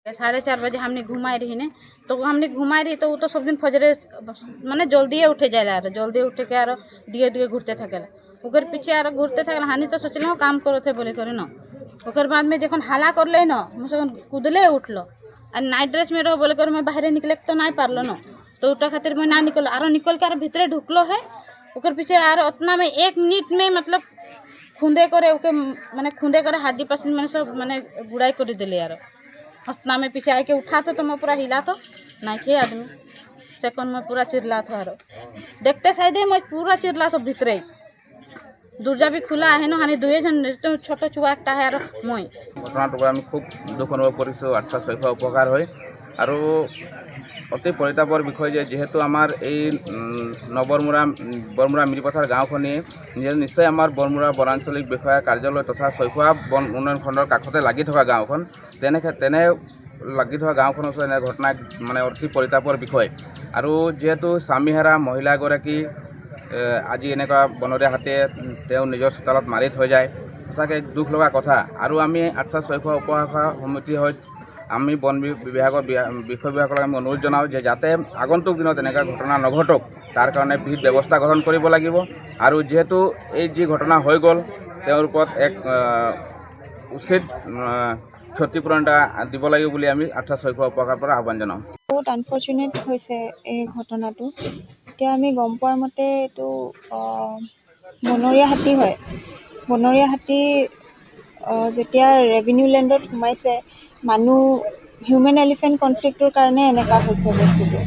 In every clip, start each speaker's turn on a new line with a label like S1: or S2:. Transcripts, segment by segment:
S1: 4:30 बजे हमने घुमाई रही ने तो हमने घुमाई रही तो वो तो सब दिन फजरे माने जल्दी उठे जाए यार जल्दी उठ के यार दिए दिए घूरते थकेला ओकर पीछे यार घूरते थकेला हानि तो सोचले काम करो थे बोले करे न ओकर बाद में जखन हाला करले न मुझे कूदले उठलो और नाइट ड्रेस में रहो बोले कर मैं बाहर निकले तो नहीं पारलो न तो उटा खातिर मैं ना निकल आरो निकल के भीतर ढुकलो है ओकर पीछे यार उतना में 1 मिनट में मतलब खुंदे करे ओके माने खुंदे करे हड्डी पसंद मैंने सब माने गुड़ाई कर दिले यार उतना में पीछे आके उठा तो मैं पूरा हिला तो नहीं खे आदमी सेकंड में पूरा चिरला था यार देखते साइडे मैं पूरा चिरला तो भीतरे दरजा भी खुला है ना हानि दुए जन छोट छुआ एक है यार मैं
S2: घटना आम खूब दुख अनुभव कर 8 6 उपकार है और अति परितापर विषय जेहेतु आमार बरमुरा मिरिपथार गाँवखनिए निश्चय आमार बरमुरा वनांचलिक विषया कार्यालय तथा शैखोवा वन उन्नयन खंडर काषते लागि थका गाँवखन तेने लागि थका गाँवखনৰ ওচৰত এনে घटना মানে অতি परितापर विषय और जेहेतु स्वामीहारा महिला एगराकी আজি এনেকুৱা বনৰীয়া হাতীয়ে তেওঁ নিজৰ চোতালত মাৰি থৈ যায় সঁচাকৈ দুখ লগা কথা আৰু আমি 8 শৈশৱ উপশাখা সমিতি হৈ আমি বন বিভাগৰ বিষয় বিভাগক আমি অনুৰোধ জনাওঁ যে যাতে আগন্তুক দিনত এনেকুৱা ঘটনা নঘটক তাৰ কাৰণে বিহিত ব্যৱস্থা গ্ৰহণ কৰিব লাগিব আৰু যেহেতু এই যি ঘটনা হৈ গ'ল তেওঁৰ ওপৰত এক উচিত ক্ষতিপূৰণ দিব লাগিব বুলি আমি 8 শৈশৱ উপশাখাৰ পৰা আহ্বান জনাওঁ।
S3: বহুত আনফৰ্চুনেট হৈছে এই ঘটনাটো। এতিয়া আমি গম পোৱাৰ মতে এইটো বনৰীয়া হাতী হয়। বনৰীয়া হাতী যেতিয়া ৰেভিনিউ লেণ্ডত সোমাইছে মানুহ হিউমেন এলিফেণ্ট কনফ্লিক্টৰ কাৰণে এনেকুৱা হৈছে বস্তুটো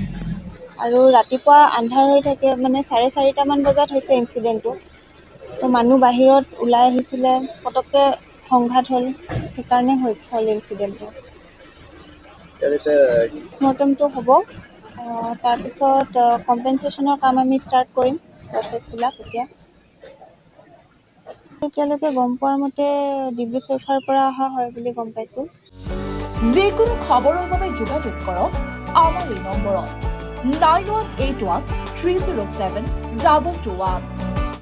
S3: আৰু ৰাতিপুৱা আন্ধাৰ হৈ থাকে মানে 4:30 বজাত হৈছে ইনচিডেণ্টটো তো মানুহ বাহিৰত ওলাই আহিছিলে পটককৈ সংঘাত হ'ল সেইকাৰণে হ'ল ইনচিডেণ্টটো পষ্টমৰ্টেমটো হ'ব তাৰপিছত কম্পেনচেশ্যনৰ কাম আমি ষ্টাৰ্ট কৰিম প্ৰচেছবিলাক এতিয়ালৈকে গম পোৱাৰ মতে ডিব্ৰু চৈখোৱাৰ পৰা অহা হয় বুলি গম পাইছোঁ।
S4: যিকোনো খবৰৰ বাবে যোগাযোগ কৰক আমাৰ এই নম্বৰত 9181 307 2221।